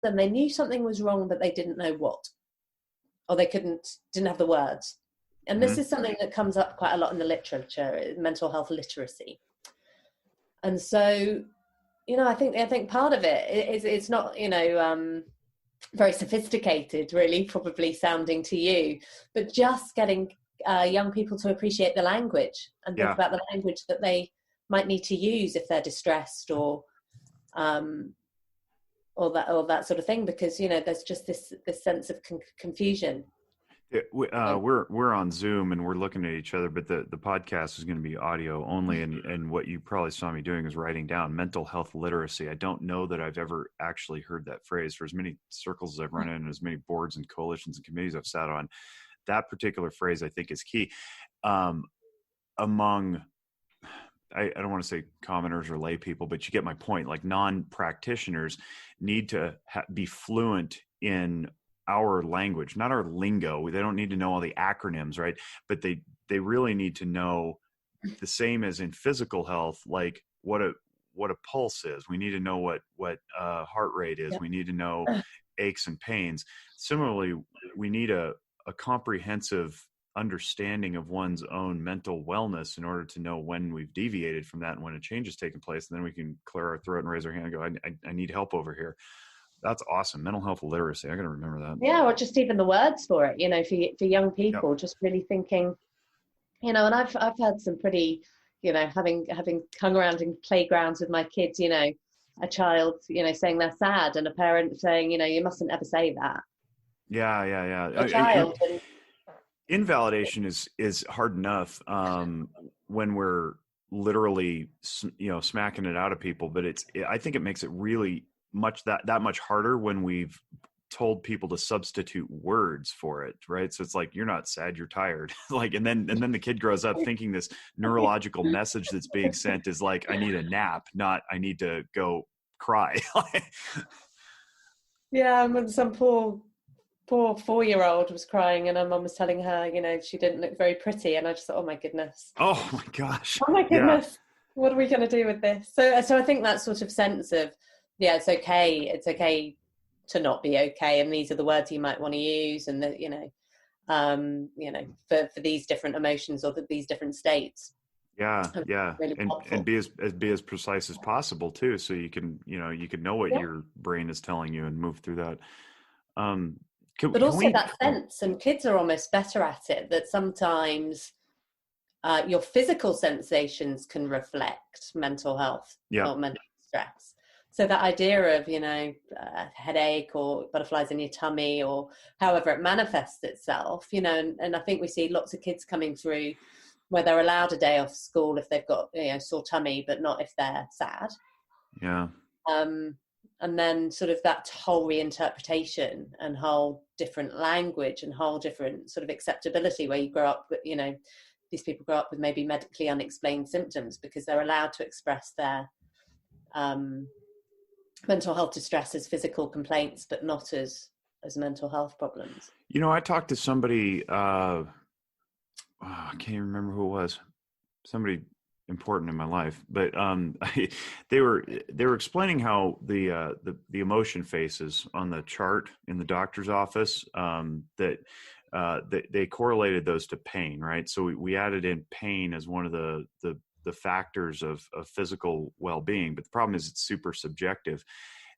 them, they knew something was wrong, but they didn't know what, or they didn't have the words. And this is something that comes up quite a lot in the literature, mental health literacy. And so, you know, I think part of it is, it's not, you know, very sophisticated, really, probably sounding to you, but just getting young people to appreciate the language and think about the language that they might need to use if they're distressed or that sort of thing, because, you know, there's just this sense of confusion. We're on Zoom and we're looking at each other, but the podcast is going to be audio only. And what you probably saw me doing is writing down mental health literacy. I don't know that I've ever actually heard that phrase. For as many circles as I've run in, and as many boards and coalitions and committees I've sat on, that particular phrase I think is key. Among, I don't want to say commoners or lay people, but you get my point. Like, non-practitioners need to be fluent in our language, not our lingo. They don't need to know all the acronyms, right? But they really need to know, the same as in physical health, like what a pulse is. We need to know what heart rate is. We need to know aches and pains. Similarly, we need a comprehensive understanding of one's own mental wellness in order to know when we've deviated from that and when a change has taken place. And then we can clear our throat and raise our hand and go, I need help over here. That's awesome. Mental health literacy. I got to remember that. Yeah. Or just even the words for it, you know, for young people, just really thinking, you know, and I've had some pretty, you know, having hung around in playgrounds with my kids, you know, a child, you know, saying they're sad and a parent saying, you know, you mustn't ever say that. Yeah. A child. Invalidation is hard enough when we're literally, you know, smacking it out of people, but I think it makes it really that much harder when we've told people to substitute words for it, right? So it's like, you're not sad, you're tired. Like, and then the kid grows up thinking this neurological message that's being sent is like, I need a nap, not I need to go cry. Yeah, and some poor 4-year-old was crying, and her mum was telling her, you know, she didn't look very pretty, and I just thought, oh my goodness. Oh my gosh. Oh my goodness. Yeah. What are we going to do with this? So I think that sort of sense of, yeah, it's okay to not be okay, and these are the words you might want to use, and that, you know, for these different emotions or these different states. Yeah. Really and be as precise as possible too, so you can know what your brain is telling you and move through that. But also that sense, and kids are almost better at it, that sometimes your physical sensations can reflect mental health or mental stress. So that idea of, you know, headache or butterflies in your tummy or however it manifests itself, you know, and I think we see lots of kids coming through where they're allowed a day off school if they've got, you know, sore tummy, but not if they're sad. Yeah. And then sort of that whole reinterpretation and whole different language and whole different sort of acceptability, where you grow up with, you know, these people grow up with maybe medically unexplained symptoms because they're allowed to express their mental health distress as physical complaints, but not as mental health problems. You know, I talked to somebody, I can't even remember who it was, somebody important in my life, but they were explaining how the emotion faces on the chart in the doctor's office, that they correlated those to pain, right? So we added in pain as one of the factors of physical well-being, but the problem is it's super subjective,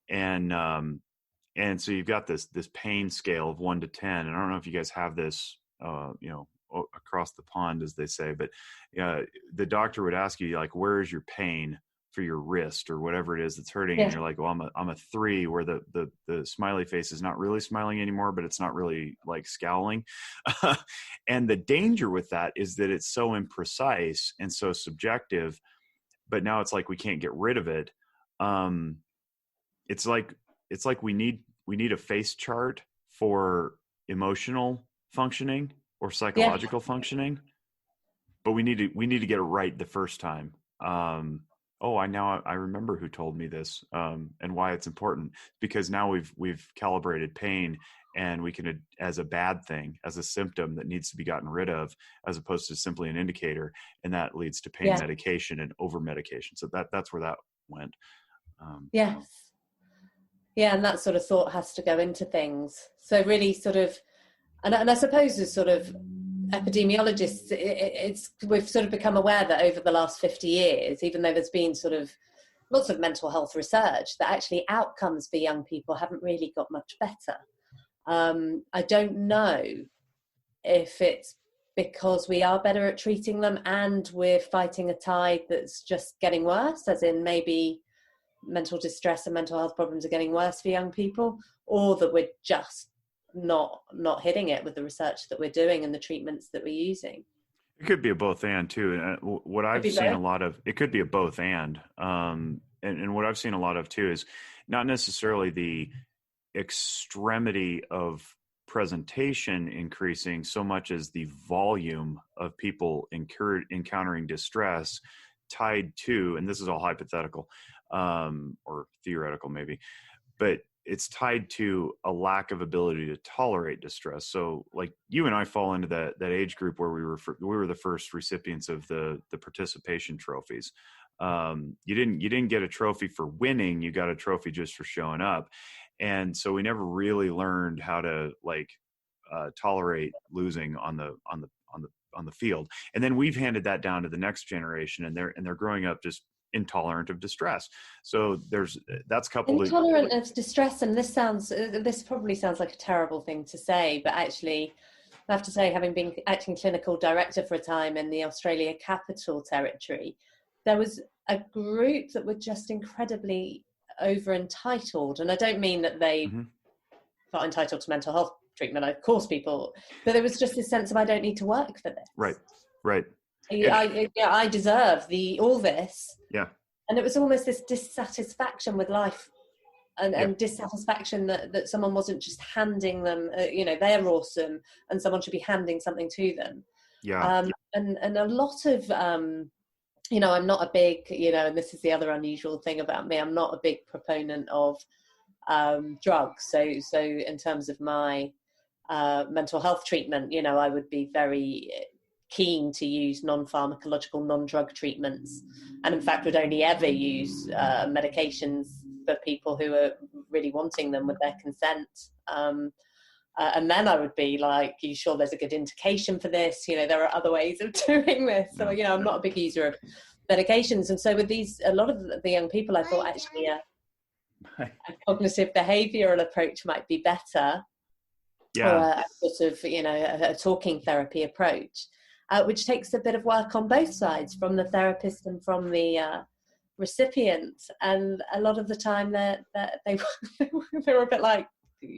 and so you've got this pain scale of 1 to 10, and I don't know if you guys have this, you know, across the pond, as they say, but the doctor would ask you, like, where is your pain for your wrist or whatever it is that's hurting, and you're like, well, I'm a 3, where the smiley face is not really smiling anymore, but it's not really like scowling. And the danger with that is that it's so imprecise and so subjective, but now it's like we can't get rid of it. It's like we need a face chart for emotional functioning or psychological functioning, but we need to get it right the first time. I remember who told me this, and why it's important, because now we've calibrated pain, and we can, as a bad thing, as a symptom that needs to be gotten rid of, as opposed to simply an indicator, and that leads to pain medication and over medication. So that's where that went. Yes. Yeah, and that sort of thought has to go into things. So really sort of, and I suppose as sort of epidemiologists, we've sort of become aware that over the last 50 years, even though there's been sort of lots of mental health research, that actually outcomes for young people haven't really got much better. I don't know if it's because we are better at treating them and we're fighting a tide that's just getting worse, as in maybe mental distress and mental health problems are getting worse for young people, or that we're just not hitting it with the research that we're doing and the treatments that we're using. It could be a both and too. And what I've seen a lot of, it could be a both and what I've seen a lot of too is not necessarily the extremity of presentation increasing so much as the volume of people encountering distress tied to, and this is all hypothetical or theoretical maybe, but it's tied to a lack of ability to tolerate distress. So like you and I fall into that age group where we were the first recipients of the participation trophies. You didn't get a trophy for winning, you got a trophy just for showing up. And so we never really learned how to tolerate losing on the field. And then we've handed that down to the next generation, and they're growing up just intolerant of distress. So that's coupled intolerant of distress. And this probably sounds like a terrible thing to say, but actually I have to say, having been acting clinical director for a time in the Australia Capital Territory, there was a group that were just incredibly over entitled. And I don't mean that they felt entitled to mental health treatment, of course people, but there was just this sense of, I don't need to work for this. Right. I deserve all this. Yeah. And it was almost this dissatisfaction with life and dissatisfaction that someone wasn't just handing them, they're awesome and someone should be handing something to them. Yeah. And a lot of, I'm not a big, and this is the other unusual thing about me, I'm not a big proponent of drugs. So in terms of my mental health treatment, I would be very keen to use non-pharmacological, non-drug treatments, and in fact would only ever use medications for people who are really wanting them with their consent. And then I would be like, are you sure there's a good indication for this? There are other ways of doing this. So, I'm not a big user of medications. And so with a lot of the young people, I thought actually a cognitive behavioral approach might be better. Yeah. Or a sort of, a talking therapy approach, which takes a bit of work on both sides, from the therapist and from the recipient. And a lot of the time they were a bit like,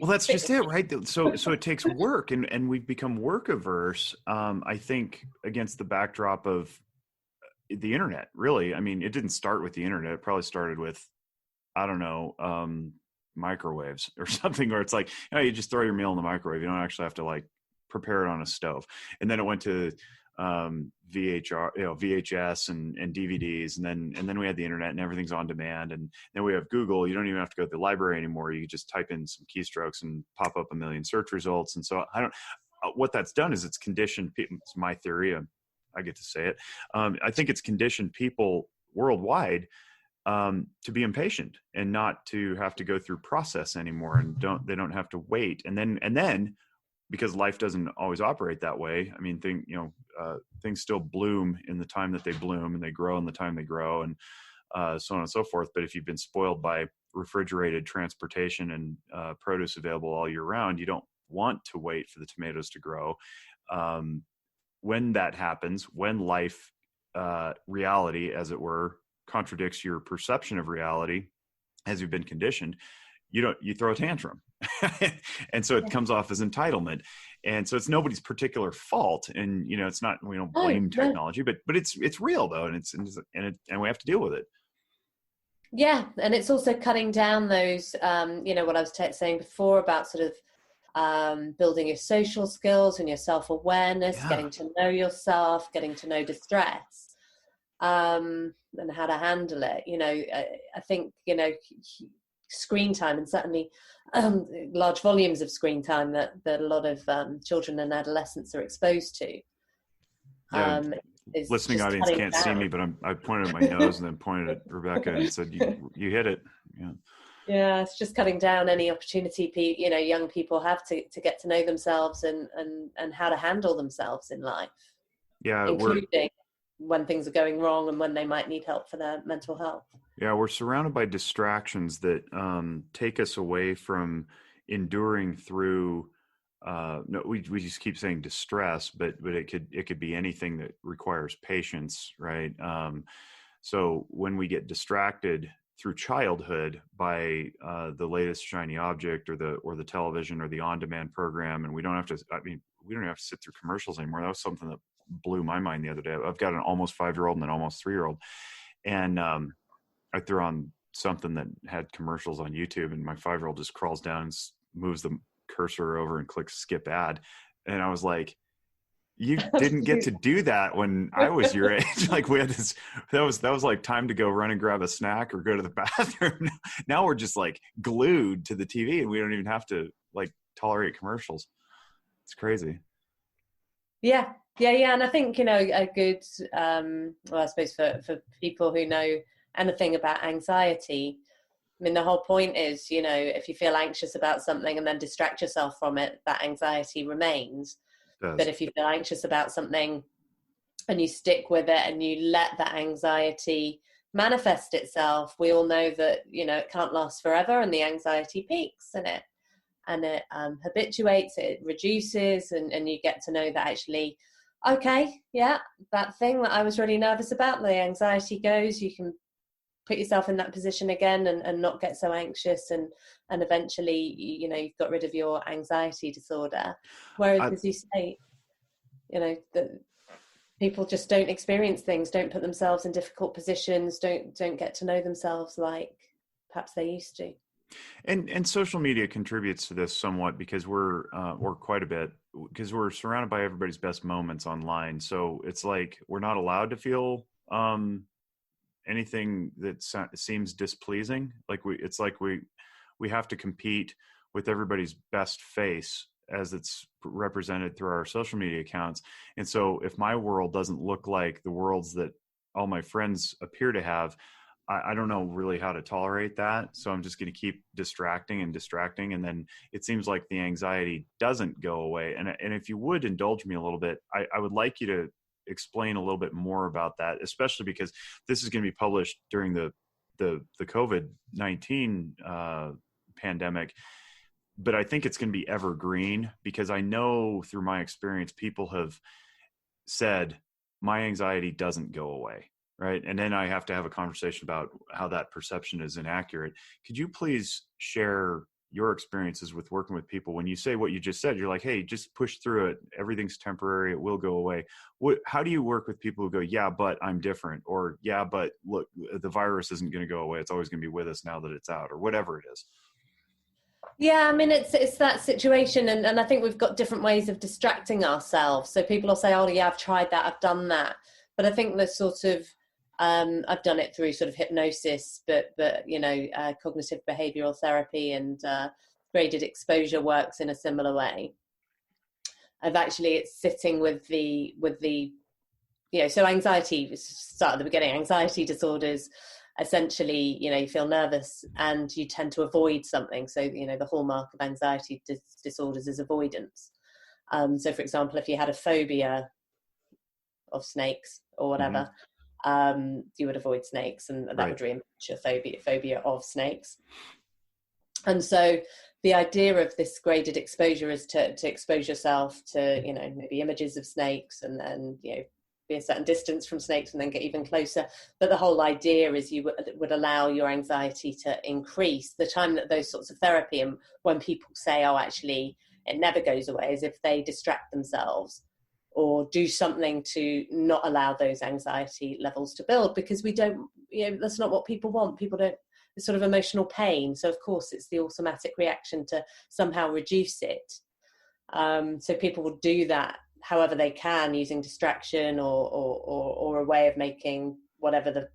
well, that's just it, right? So it takes work, and we've become work averse. I think against the backdrop of the internet, really. I mean, it didn't start with the internet. It probably started with, I don't know, microwaves or something, or it's like, you just throw your meal in the microwave. You don't actually have to prepare it on a stove. And then it went to VHS and DVDs, and then we had the internet and everything's on demand, and then we have Google. You don't even have to go to the library anymore. You just type in some keystrokes and pop up a million search results. And so what that's done is it's conditioned people. It's my theory. I get to say it. I think it's conditioned people worldwide to be impatient and not to have to go through process anymore, and they don't have to wait. And then because life doesn't always operate that way. I mean, things still bloom in the time that they bloom, and they grow in the time they grow, and so on and so forth. But if you've been spoiled by refrigerated transportation and produce available all year round, you don't want to wait for the tomatoes to grow. When that happens, when life, reality, as it were, contradicts your perception of reality as you've been conditioned, you throw a tantrum. And so it comes off as entitlement. And so it's nobody's particular fault. And, it's not, we don't blame technology, but it's real though. And we have to deal with it. Yeah. And it's also cutting down those, what I was saying before about sort of building your social skills and your self-awareness, getting to know yourself, getting to know distress, and how to handle it. I think, screen time, and certainly large volumes of screen time that a lot of children and adolescents are exposed to. Listening audience can't see me, but I pointed at my nose and then pointed at Rebecca and said, you hit it. Yeah. Yeah, it's just cutting down any opportunity, young people have to get to know themselves and how to handle themselves in life, Yeah, including when things are going wrong and when they might need help for their mental health. Yeah, we're surrounded by distractions that take us away from enduring through. No, we just keep saying distress, but it could be anything that requires patience, right? So when we get distracted through childhood by the latest shiny object or the television or the on-demand program, and we don't have to. I mean, we don't have to sit through commercials anymore. That was something that blew my mind the other day. I've got an almost 5-year-old and an almost 3-year-old, and I threw on something that had commercials on YouTube, and my 5-year-old just crawls down and moves the cursor over and clicks skip ad. And I was like, you didn't get to do that when I was your age. Like we had this, that was like time to go run and grab a snack or go to the bathroom. Now we're just like glued to the TV and we don't even have to like tolerate commercials. It's crazy. Yeah. And I think, a good, well, I suppose for people who know anything about anxiety, I mean, the whole point is, if you feel anxious about something and then distract yourself from it, that anxiety remains. But if you feel anxious about something and you stick with it and you let that anxiety manifest itself, we all know that, it can't last forever and the anxiety peaks and it habituates, it reduces, and you get to know that actually, okay, yeah, that thing that I was really nervous about, the anxiety goes, you can put yourself in that position again and not get so anxious and eventually you've got rid of your anxiety disorder. Whereas as you say, that people just don't experience things, don't put themselves in difficult positions, don't get to know themselves like perhaps they used to. And social media contributes to this somewhat because we're quite a bit, because we're surrounded by everybody's best moments online. So it's like we're not allowed to feel anything that seems displeasing. Like it's like we have to compete with everybody's best face as it's represented through our social media accounts. And so if my world doesn't look like the worlds that all my friends appear to have, I don't know really how to tolerate that. So I'm just going to keep distracting. And then it seems like the anxiety doesn't go away. And if you would indulge me a little bit, I would like you to explain a little bit more about that, especially because this is going to be published during the COVID-19 pandemic. But I think it's going to be evergreen because I know through my experience, people have said my anxiety doesn't go away. Right. And then I have to have a conversation about how that perception is inaccurate. Could you please share your experiences with working with people? When you say what you just said, you're like, hey, just push through it. Everything's temporary. It will go away. How do you work with people who go, yeah, but I'm different, or yeah, but look, the virus isn't going to go away. It's always going to be with us now that it's out, or whatever it is. Yeah, I mean, it's that situation. And I think we've got different ways of distracting ourselves. So people will say, oh, yeah, I've tried that. I've done that. But I think the sort of, I've done it through sort of hypnosis, but cognitive behavioral therapy and graded exposure works in a similar way. It's sitting with the so anxiety, start at the beginning. Anxiety disorders, essentially, you feel nervous and you tend to avoid something. So the hallmark of anxiety disorders is avoidance. So for example, if you had a phobia of snakes or whatever. Mm-hmm. You would avoid snakes, and that would reinforce your phobia of snakes. And so the idea of this graded exposure is to expose yourself to, maybe images of snakes and then, be a certain distance from snakes and then get even closer. But the whole idea is you would allow your anxiety to increase. The time that those sorts of therapy, and when people say, oh, actually, it never goes away, is if they distract themselves or do something to not allow those anxiety levels to build, because we don't, that's not what people want. People don't, it's sort of emotional pain. So of course it's the automatic reaction to somehow reduce it. So people will do that however they can, using distraction or a way of making whatever the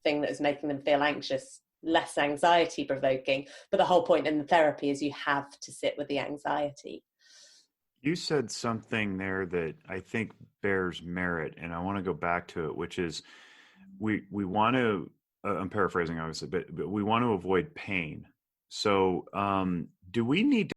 thing that is making them feel anxious less anxiety provoking. But the whole point in the therapy is you have to sit with the anxiety. You said something there that I think bears merit, and I want to go back to it, which is we want to, I'm paraphrasing obviously, but we want to avoid pain. So, do we need